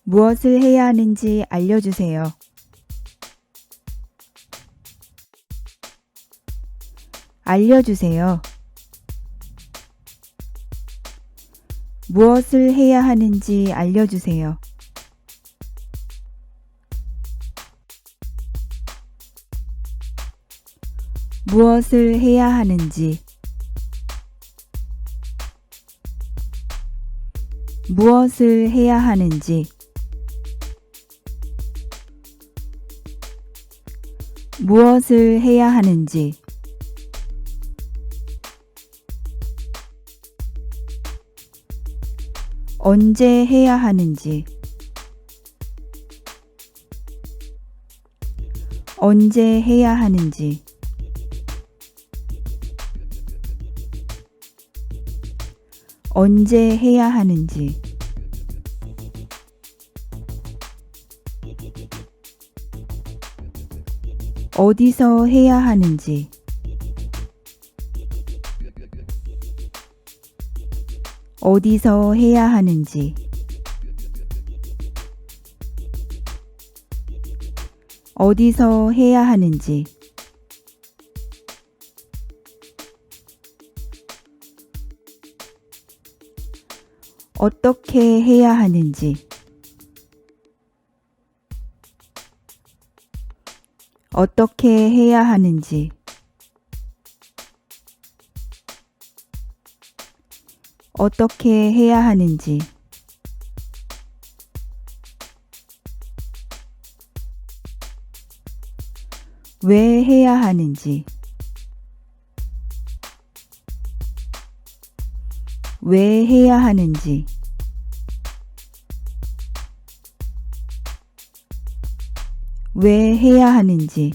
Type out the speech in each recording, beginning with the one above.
무엇을 해야 하는지 알려주세요. 알려주세요. 무엇을 해야 하는지 알려주세요. 무엇을 해야 하는지 무엇을 해야 하는지 무엇을 해야 하는지 언제 해야 하는지 언제 해야 하는지 언제 해야 하는지 어디서 해야 하는지 어디서 해야 하는지 어디서 해야 하는지 어떻게 해야 하는지 어떻게 해야 하는지 어떻게 해야 하는지 왜 해야 하는지 왜 해야 하는지 왜 해야 하는지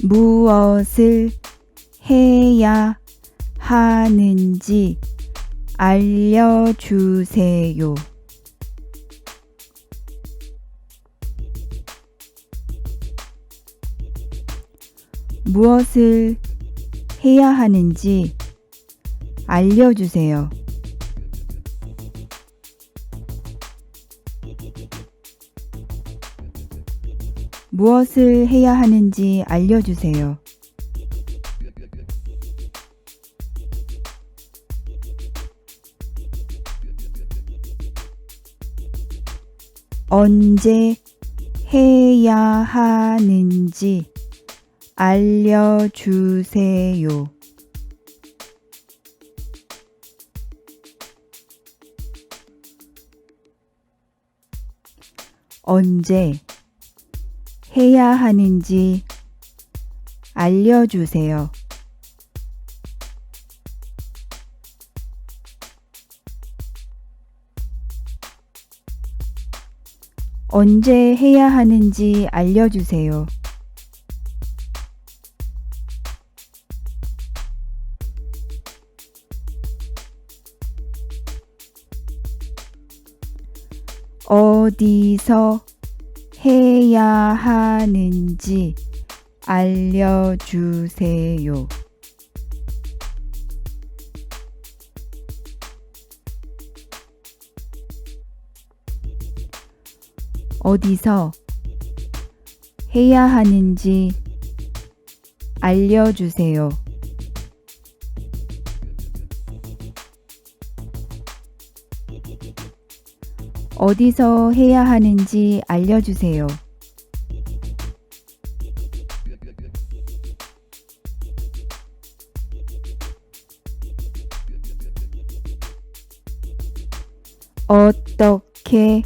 무엇을 해야 하는지 알려주세요. 무엇을 해야 하는지 알려주세요. 무엇을 해야 하는지 알려주세요. 언제 해야 하는지 알려주세요. 언제 해야 하는지 알려주세요. 언제 해야 하는지 알려주세요. 어디서 해야 하는지 알려주세요. 어디서 해야 하는지 알려주세요. 어디서 해야 하는지 알려주세요. 어떻게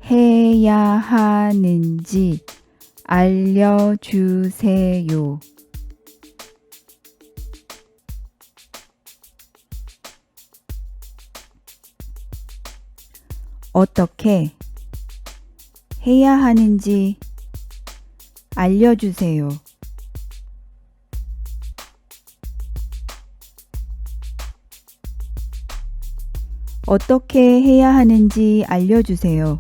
해야 하는지 알려주세요. 어떻게 해야 하는지 알려주세요. 어떻게 해야 하는지 알려주세요.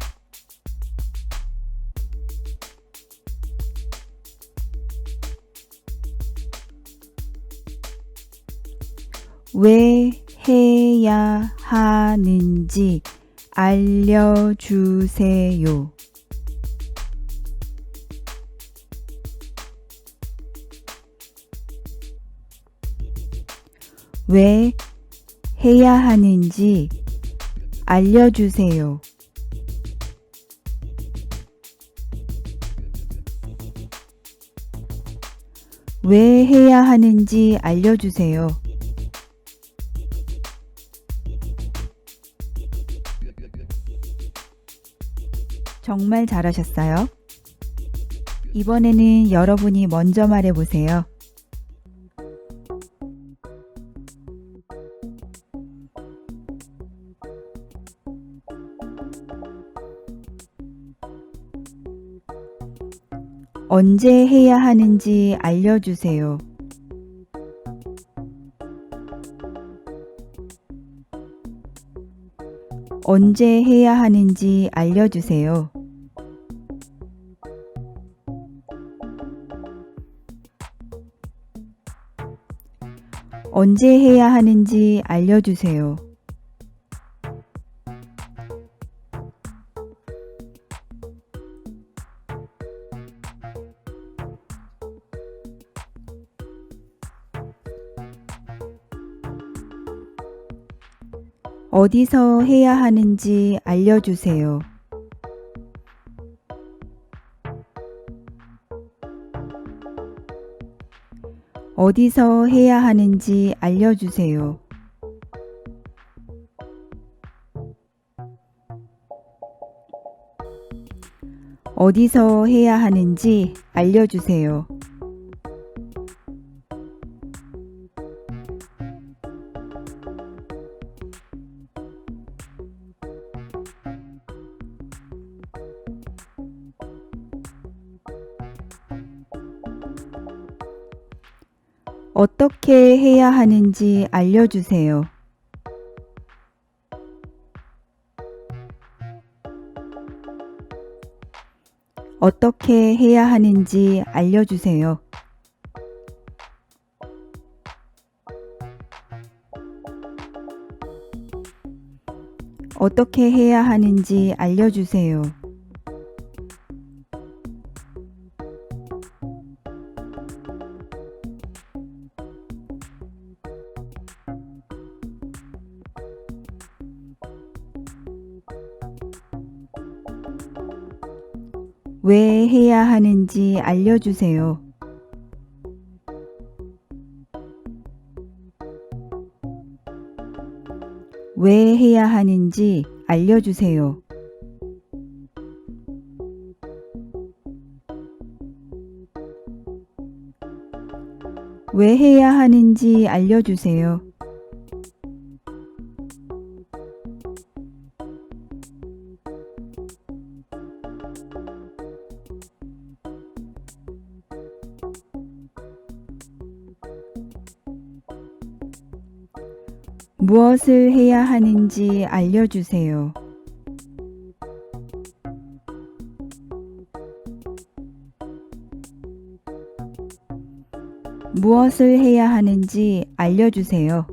왜 해야 하는지 알려주세요. 왜 해야 하는지 알려주세요. 왜 해야 하는지 알려주세요. 정말 잘하셨어요. 이번에는 여러분이 먼저 말해보세요. 언제 해야 하는지 알려주세요. 언제 해야 하는지 알려주세요. 언제 해야 하는지 알려주세요. 어디서 해야 하는지 알려주세요. 어디서 해야 하는지 알려주세요. 어디서 해야 하는지 알려주세요. 어떻게 해야 하는지 알려주세요. 어떻게 해야 하는지 알려주세요. 어떻게 해야 하는지 알려주세요. 왜 해야 하는지 알려주세요. 왜 해야 하는지 알려주세요. 왜 해야 하는지 알려주세요. 무엇을 해야 하는지 알려주세요. 무엇을 해야 하는지 알려주세요.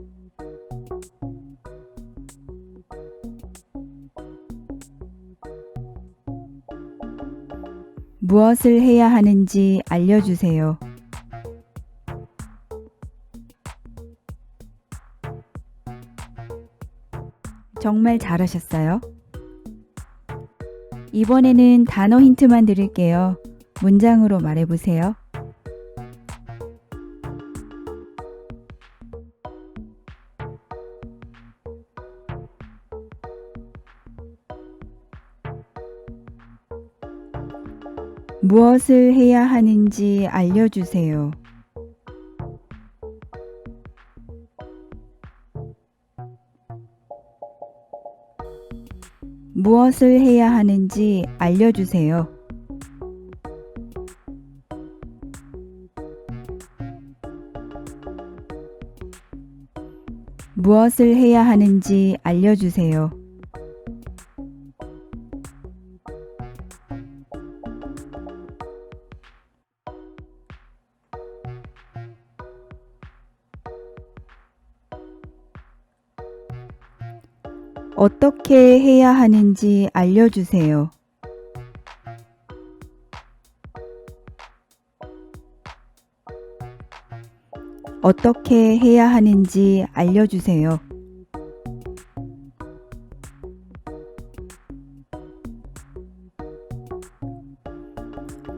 무엇을 해야 하는지 알려주세요. 정말 잘하셨어요. 이번에는 단어 힌트만 드릴게요. 문장으로 말해보세요. 무엇을 해야 하는지 알려주세요. 무엇을 해야 하는지 알려주세요. 무엇을 해야 하는지 알려주세요. 어떻게 해야 하는지 알려주세요. 어떻게 해야 하는지 알려주세요.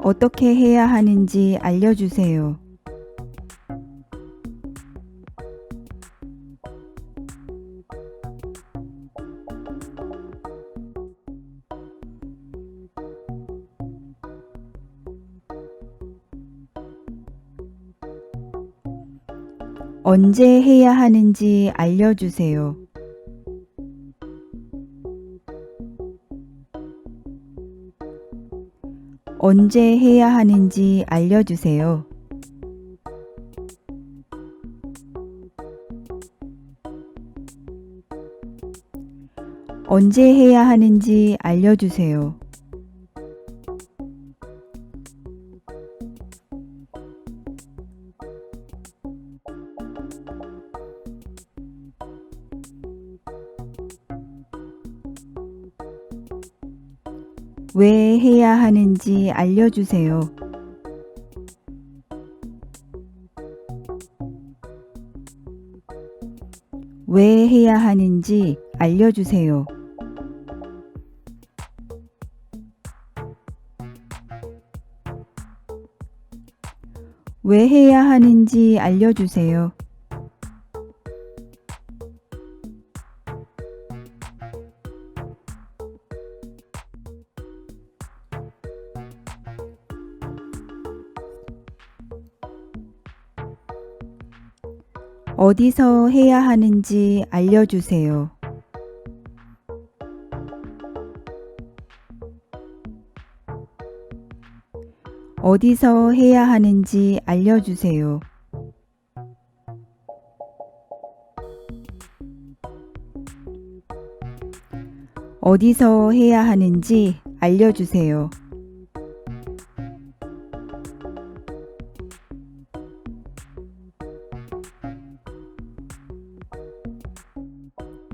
어떻게 해야 하는지 알려주세요. 언제 해야 하는지 알려주세요. 언제 해야 하는지 알려주세요. 언제 해야 하는지 알려주세요. 왜 해야 하는지 알려주세요. 왜 해야 하는지 알려주세요. 왜 해야 하는지 알려주세요. 어디서 해야 하는지 알려주세요. 어디서 해야 하는지 알려주세요. 어디서 해야 하는지 알려주세요.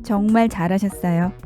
정말 잘하셨어요.